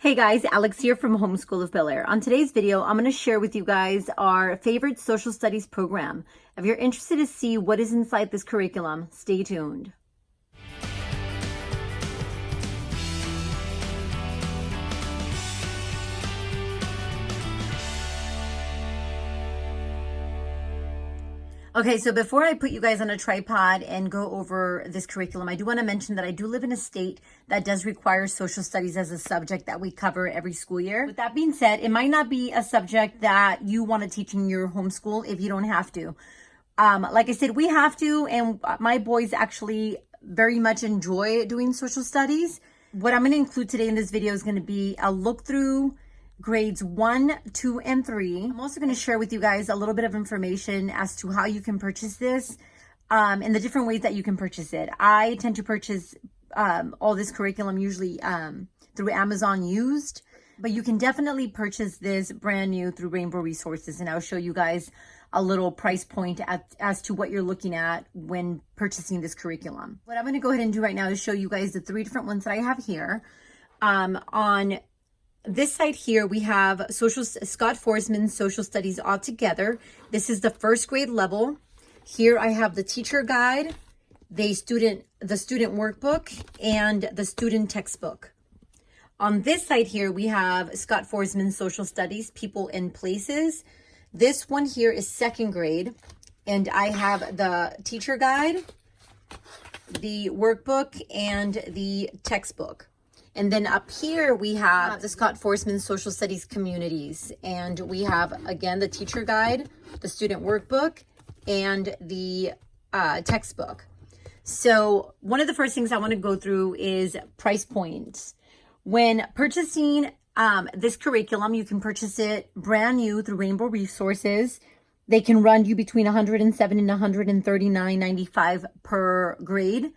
Hey guys, Alex here from Homeschool of Bel Air. On today's video, I'm going to share with you guys our favorite social studies program. If you're interested to see what is inside this curriculum, stay tuned. Okay, so before I put you guys on a tripod and go over this curriculum, I do want to mention that I do live in a state that does require social studies as a subject that we cover every school year. With that being said, it might not be a subject that you want to teach in your homeschool if you don't have to. Like I said, we have to, and my boys actually very much enjoy doing social studies. What I'm going to include today in this video is going to be a look through grades 1, 2, and 3. I'm also going to share with you guys a little bit of information as to how you can purchase this and the different ways that you can purchase it. I tend to purchase all this curriculum usually through Amazon used, but you can definitely purchase this brand new through Rainbow Resources, and I'll show you guys a little price point as to what you're looking at when purchasing this curriculum. What I'm going to go ahead and do right now is show you guys the 3 different ones that I have here. On this side here, we have Scott Foresman's Social Studies Altogether. This is the first grade level. Here I have the teacher guide, the student workbook, and the student textbook. On this side here, we have Scott Foresman's Social Studies, People and Places. This one here is second grade, and I have the teacher guide, the workbook, and the textbook. And then up here, we have the Scott Foresman Social Studies Communities. And we have, again, the teacher guide, the student workbook, and the textbook. So one of the first things I want to go through is price points. When purchasing this curriculum, you can purchase it brand new through Rainbow Resources. They can run you between $107 and $139.95 per grade.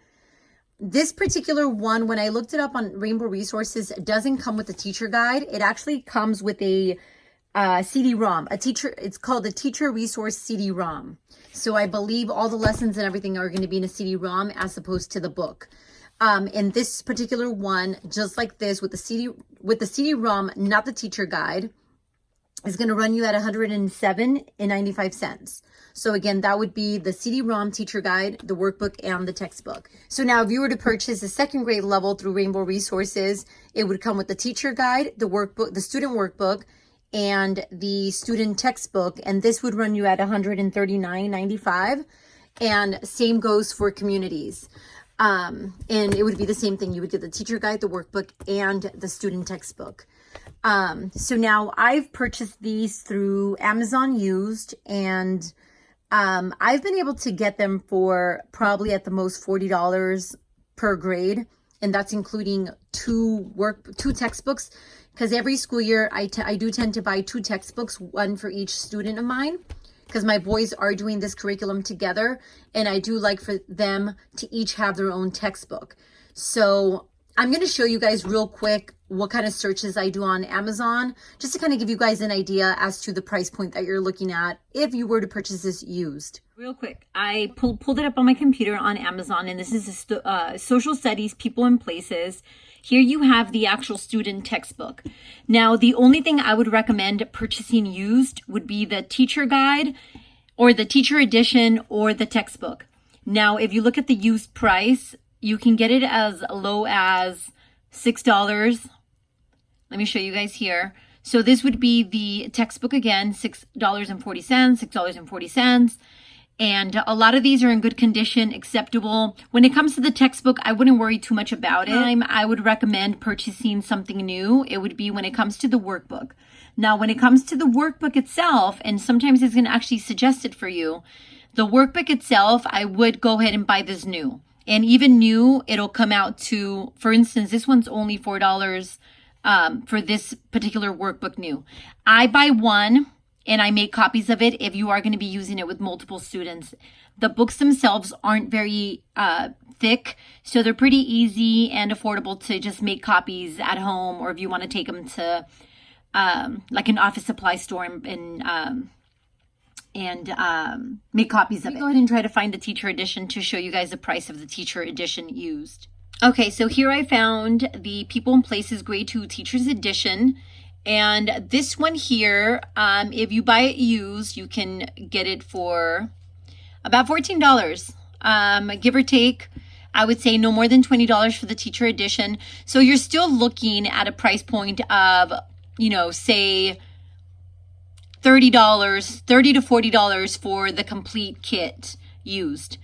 This particular one, when I looked it up on Rainbow Resources, it doesn't come with a teacher guide. It actually comes with a CD-ROM. It's called the Teacher Resource CD-ROM. So I believe all the lessons and everything are going to be in a CD-ROM as opposed to the book. In this particular one, just like this, with the CD-ROM, not the teacher guide, is going to run you at $107.95. So again, that would be the CD-ROM, teacher guide, the workbook, and the textbook. So now if you were to purchase the second grade level through Rainbow Resources, it would come with the teacher guide, the workbook, the student workbook, and the student textbook. And this would run you at $139.95. And same goes for communities. And it would be the same thing. You would get the teacher guide, the workbook, and the student textbook. So now I've purchased these through Amazon used, and I've been able to get them for probably at the most $40 per grade. And that's including two textbooks, because every school year I do tend to buy 2 textbooks, one for each student of mine, because my boys are doing this curriculum together, and I do like for them to each have their own textbook. So I'm going to show you guys real quick what kind of searches I do on Amazon, just to kind of give you guys an idea as to the price point that you're looking at if you were to purchase this used. Real quick, I pulled it up on my computer on Amazon, and this is Social Studies, People and Places. Here you have the actual student textbook. Now, the only thing I would recommend purchasing used would be the teacher guide or the teacher edition or the textbook. Now, if you look at the used price, you can get it as low as $6. Let me show you guys here. So this would be the textbook again, $6.40, $6.40. And a lot of these are in good condition, acceptable. When it comes to the textbook, I wouldn't worry too much about it. I would recommend purchasing something new. It would be when it comes to the workbook. Now, when it comes to the workbook itself, and sometimes it's going to actually suggest it for you, the workbook itself, I would go ahead and buy this new. And even new, it'll come out to, for instance, this one's only $4 for this particular workbook new. I buy one and I make copies of it if you are going to be using it with multiple students. The books themselves aren't very thick, so they're pretty easy and affordable to just make copies at home, or if you want to take them to like an office supply store and make copies of it. Go ahead and try to find the teacher edition to show you guys the price of the teacher edition used. Okay, so here I found the People and Places Grade 2 Teacher's Edition. And this one here, if you buy it used, you can get it for about $14, give or take. I would say no more than $20 for the teacher edition. So you're still looking at a price point of, you know, say $30, $30 to $40 for the complete kit used.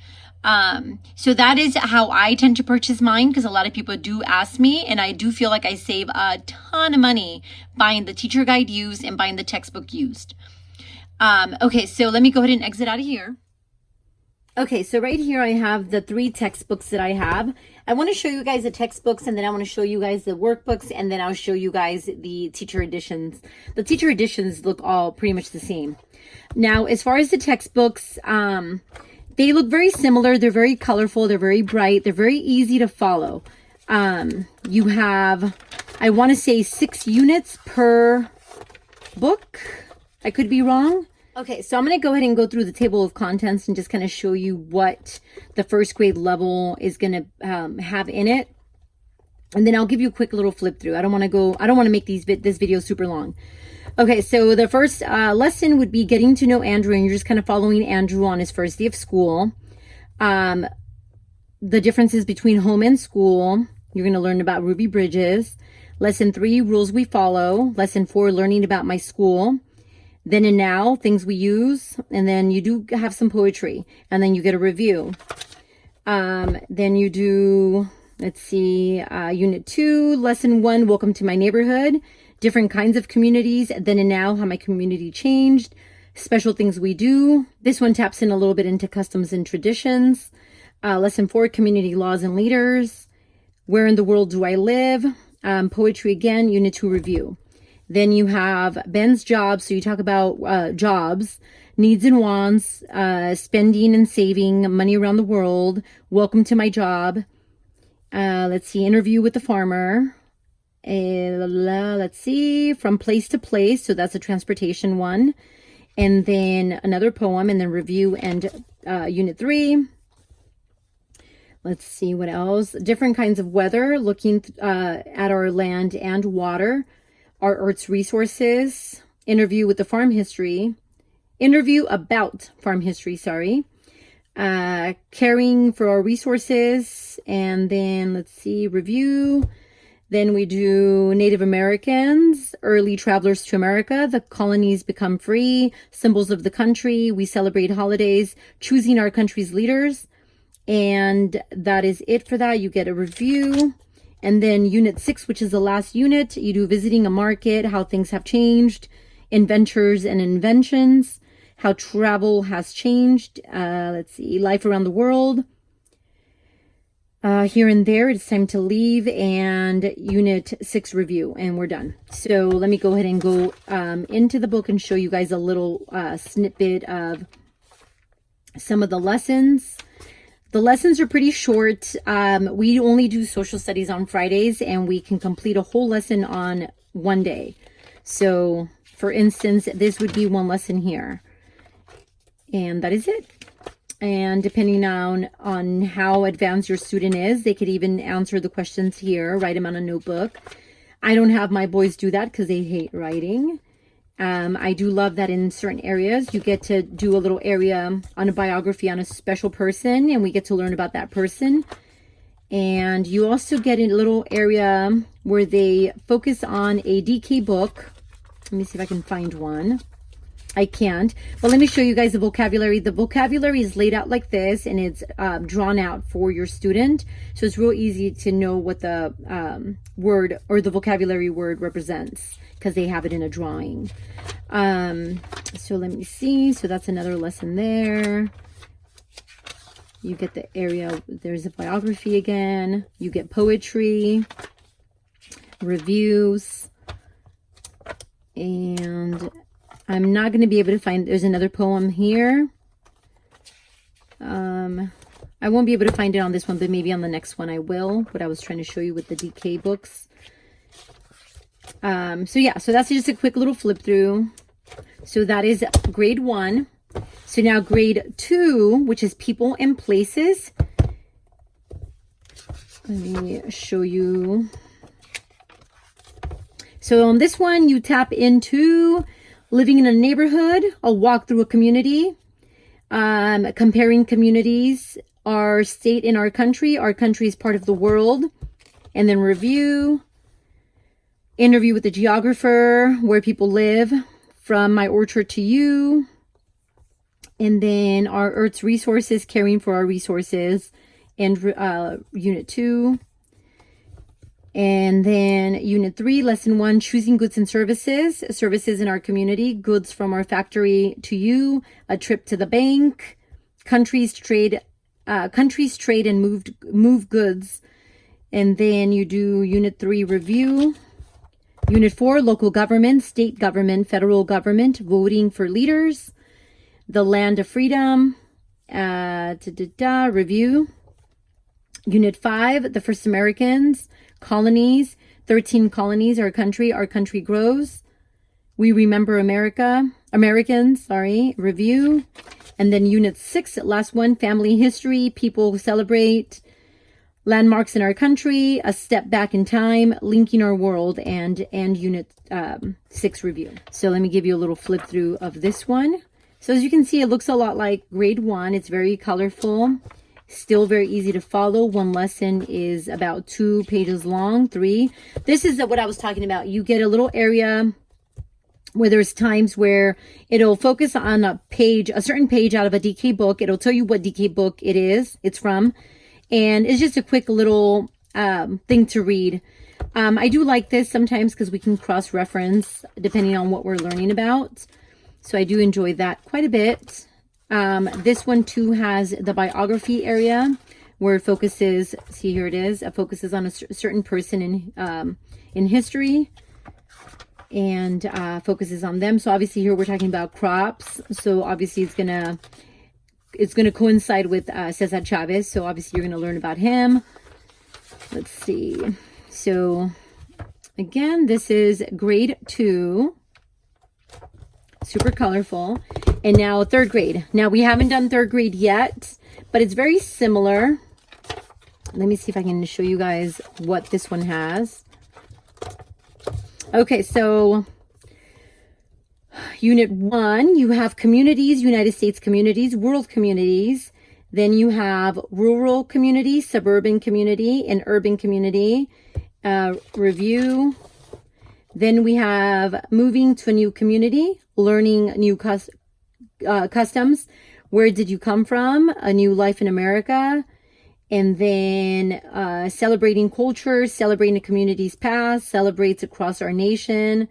So that is how I tend to purchase mine, because a lot of people do ask me, and I do feel like I save a ton of money buying the teacher guide used and buying the textbook used. Okay, so let me go ahead and exit out of here. Okay, so right here I have the 3 textbooks that I have. I want to show you guys the textbooks, and then I want to show you guys the workbooks, and then I'll show you guys the teacher editions. The teacher editions look all pretty much the same. Now, as far as the textbooks, they look very similar. They're very colorful. They're very bright. They're very easy to follow. You have, I want to say 6 units per book. I could be wrong. Okay, so I'm going to go ahead and go through the table of contents and just kind of show you what the first grade level is going to have in it. And then I'll give you a quick little flip through. I don't want to make this video super long. Okay, so the first lesson would be getting to know Andrew, and you're just kind of following Andrew on his first day of school. The differences between home and school. You're going to learn about Ruby Bridges. Lesson 3, rules we follow. Lesson 4, learning about my school. Then and now, things we use. And then you do have some poetry. And then you get a review. Then you do, let's see, Unit 2, Lesson 1, welcome to my neighborhood. Different kinds of communities. Then and now, how my community changed. Special things we do. This one taps in a little bit into customs and traditions. Lesson 4, community laws and leaders. Where in the world do I live? Poetry again, Unit 2 review. Then you have Ben's job. So you talk about jobs, needs and wants, spending and saving, money around the world. Welcome to my job. Let's see, interview with the farmer. Let's see, from place to place. So that's a transportation one. And then another poem, and then review and Unit 3. Let's see what else. Different kinds of weather, looking at our land and water. Our Earth's resources, interview with the farm history, interview about farm history, sorry, caring for our resources, and then let's see, review. Then we do Native Americans, early travelers to America, the colonies become free, symbols of the country, we celebrate holidays, choosing our country's leaders, and that is it for that. You get a review. And then Unit 6, which is the last unit, you do visiting a market, how things have changed, inventors and inventions, how travel has changed. Let's see, life around the world. Here and there, it's time to leave, and Unit 6 review, and we're done. So let me go ahead and go into the book and show you guys a little snippet of some of the lessons. The lessons are pretty short. We only do social studies on Fridays, and we can complete a whole lesson on one day. So, for instance, this would be one lesson here. And that is it. And depending on how advanced your student is, they could even answer the questions here, write them on a notebook. I don't have my boys do that because they hate writing. I do love that in certain areas you get to do a little area on a biography on a special person, and we get to learn about that person. And you also get a little area where they focus on a DK book. Let me see if I can find one. I can't, but let me show you guys the vocabulary. The vocabulary is laid out like this, and it's drawn out for your student. So it's real easy to know what the word or the vocabulary word represents, because they have it in a drawing. So let me see. So that's another lesson there. You get the area. There's a biography again. You get poetry, reviews, and I'm not going to be able to find, there's another poem here. I won't be able to find it on this one, but maybe on the next one I will. What I was trying to show you with the DK books. So yeah, so that's just a quick little flip through. So that is grade 1. So now grade 2, which is people and places. Let me show you. So on this one, you tap into living in a neighborhood, a walk through a community, comparing communities, our state and our country is part of the world, and then review, interview with the geographer, where people live, from my orchard to you, and then our Earth's resources, caring for our resources, and unit 2. And then unit 3, lesson 1, choosing goods and services in our community, goods from our factory to you, a trip to the bank, countries trade and move goods. And then you do unit 3, review. Unit 4, local government, state government, federal government, voting for leaders, the land of freedom, review. Unit 5, the first Americans, colonies, 13 colonies, our country grows. We remember Americans, review. And then unit 6, last one, family history, people celebrate, landmarks in our country, a step back in time, linking our world, and unit 6, review. So let me give you a little flip through of this one. So as you can see, it looks a lot like grade 1. It's very colorful. Still very easy to follow. One lesson is about 2 pages long, 3. This is what I was talking about. You get a little area where there's times where it'll focus on a certain page out of a DK book. It'll tell you what DK book it's from. And it's just a quick little thing to read. I do like this sometimes because we can cross-reference depending on what we're learning about. So I do enjoy that quite a bit. This one too has the biography area where it focuses, see here it is, it focuses on a certain person in history and focuses on them. So obviously here we're talking about crops. So obviously it's gonna coincide with Cesar Chavez. So obviously you're gonna learn about him. Let's see. So again, this is grade 2. Super colorful. And now 3rd grade. Now we haven't done 3rd grade yet, but it's very similar. Let me see if I can show you guys what this one has. Okay, so unit 1, you have communities, United States communities, world communities. Then you have rural community, suburban community, and urban community. Review. Then we have moving to a new community, learning new customs. Where did you come from? A new life in America. And then celebrating culture, celebrating a community's past, celebrations across our nation,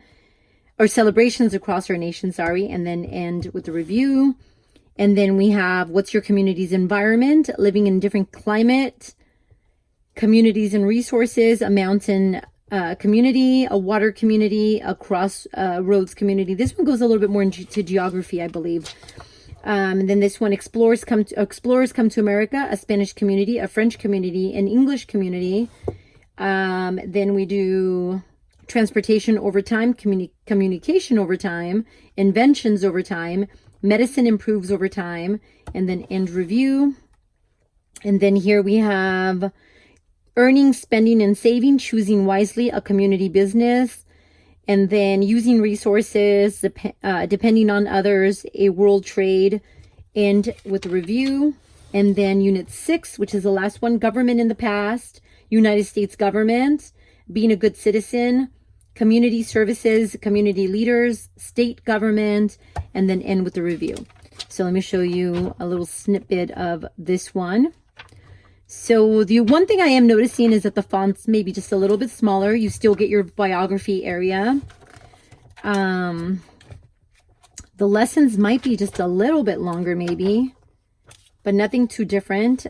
sorry. And then end with the review. And then we have what's your community's environment, living in a different climate, communities and resources, a mountain community, a water community, a crossroads community. This one goes a little bit more into geography, I believe. And then this one, explorers come to America, a Spanish community, a French community, an English community. Then we do transportation over time, communication over time, inventions over time, medicine improves over time, and then end review. And then here we have earning, spending, and saving, choosing wisely, a community business. And then using resources, depending on others, a world trade, and with a review. And then unit 6, which is the last one, government in the past, United States government, being a good citizen, community services, community leaders, state government, and then end with the review. So let me show you a little snippet of this one. So the one thing I am noticing is that the font's maybe just a little bit smaller. You still get your biography area. The lessons might be just a little bit longer maybe, but nothing too different.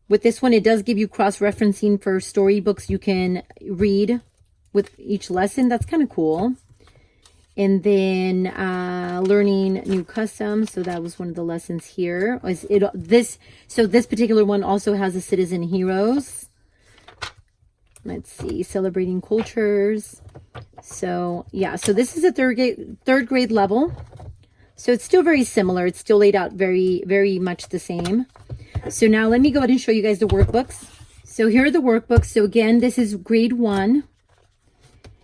With this one, it does give you cross-referencing for storybooks you can read with each lesson. That's kind of cool. And then learning new customs. So that was one of the lessons here. This particular one also has the citizen heroes. Let's see, celebrating cultures. So yeah, so this is a third grade level. So it's still very similar. It's still laid out very, very much the same. So now let me go ahead and show you guys the workbooks. So here are the workbooks. So again, this is grade 1.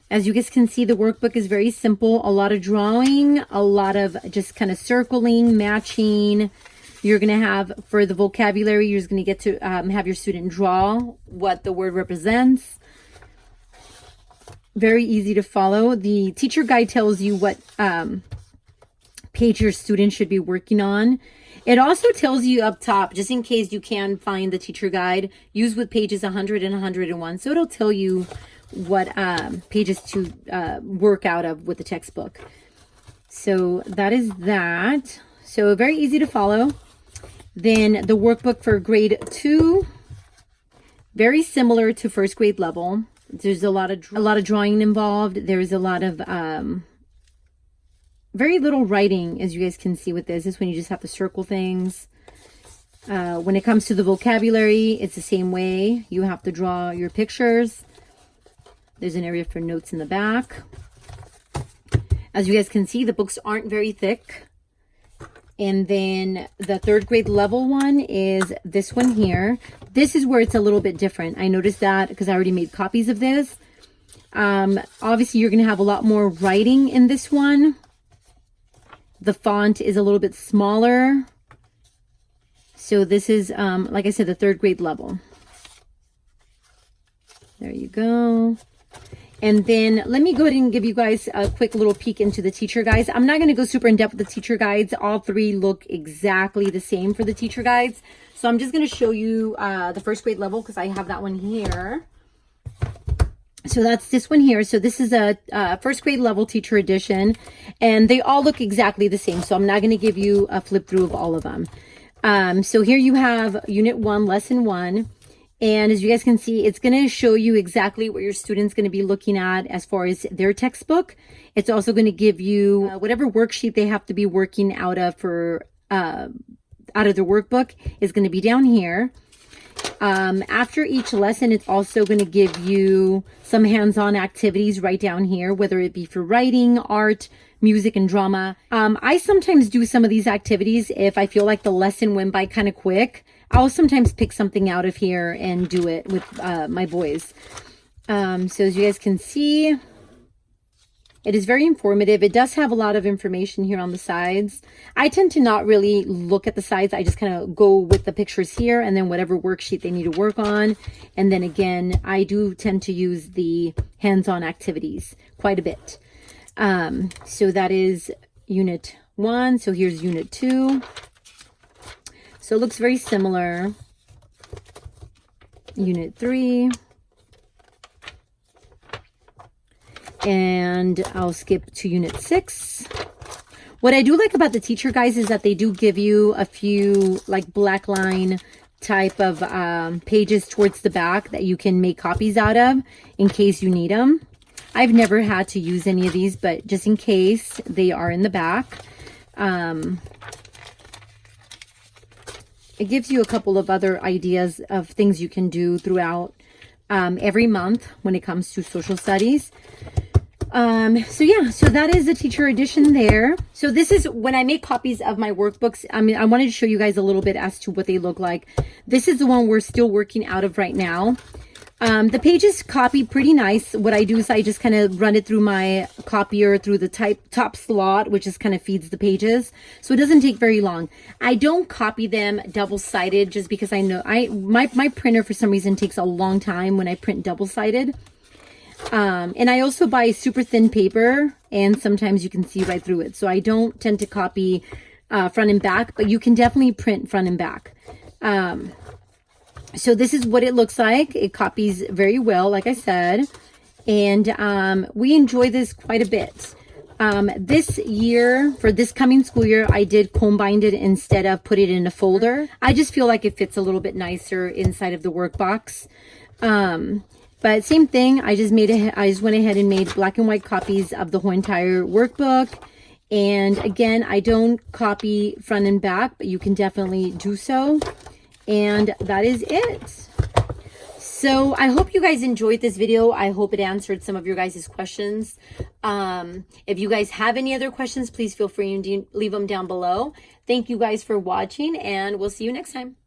As you guys can see, the workbook is very simple. A lot of drawing, a lot of just kind of circling, matching. You're going to have, for the vocabulary, you're just going to get to have your student draw what the word represents. Very easy to follow. The teacher guide tells you what page your student should be working on. It also tells you up top, just in case you can find the teacher guide, use with pages 100 and 101. So it'll tell you what pages to work out of with the textbook. So that is that. So very easy to follow. Then the workbook for grade 2, very similar to first grade level. There's a lot of drawing involved. There's a lot of very little writing, as you guys can see with this. This one you just have to circle things. When it comes to the vocabulary, it's the same way. You have to draw your pictures. There's an area for notes in the back. As you guys can see, the books aren't very thick. And then the third grade level one is this one here. This is where it's a little bit different. I noticed that because I already made copies of this. Obviously, you're going to have a lot more writing in this one. The font is a little bit smaller. So this is, like I said, the third grade level. There you go. And then let me go ahead and give you guys a quick little peek into the teacher guides. I'm not going to go super in depth with the teacher guides. All three look exactly the same for the teacher guides. So I'm just going to show you the first grade level because I have that one here. So that's this one here. So this is a first grade level teacher edition, and they all look exactly the same. So I'm not going to give you a flip through of all of them. So here you have Unit 1, Lesson 1. And as you guys can see, it's going to show you exactly what your student's going to be looking at as far as their textbook. It's also going to give you whatever worksheet they have to be working out of for out of the workbook is going to be down here. After each lesson, it's also going to give you some hands-on activities right down here, whether it be for writing, art, music, and drama. I sometimes do some of these activities if I feel like the lesson went by kind of quick. I'll sometimes pick something out of here and do it with my boys. So as you guys can see, it is very informative. It does have a lot of information here on the sides. I tend to not really look at the sides. I just kind of go with the pictures here and then whatever worksheet they need to work on. And then again, I do tend to use the hands-on activities quite a bit. So that is Unit 1. So here's Unit 2. So it looks very similar. Unit 3. And I'll skip to Unit 6. What I do like about the teacher guides is that they do give you a few like black line type of pages towards the back that you can make copies out of in case you need them. I've never had to use any of these, but just in case, they are in the back. It gives you a couple of other ideas of things you can do throughout every month when it comes to social studies. So yeah, so that is the teacher edition there. So this is when I make copies of my workbooks. I mean, I wanted to show you guys a little bit as to what they look like. This is the one we're still working out of right now. The pages copy pretty nice. What I do is I just kind of run it through my copier through the top slot, which just kind of feeds the pages. So it doesn't take very long. I don't copy them double-sided just because I know my printer for some reason takes a long time when I print double-sided. And I also buy super thin paper, and sometimes you can see right through it. So I don't tend to copy front and back, but you can definitely print front and back. So this is what it looks like. It copies very well, like I said. And we enjoy this quite a bit. This year, for this coming school year, I did comb bind it instead of put it in a folder. I just feel like it fits a little bit nicer inside of the workbox. But same thing, I just went ahead and made black and white copies of the whole entire workbook. And again, I don't copy front and back, but you can definitely do so. And that is it. So I hope you guys enjoyed this video. I hope it answered some of your guys' questions. If you guys have any other questions, please feel free to leave them down below. Thank you guys for watching, and we'll see you next time.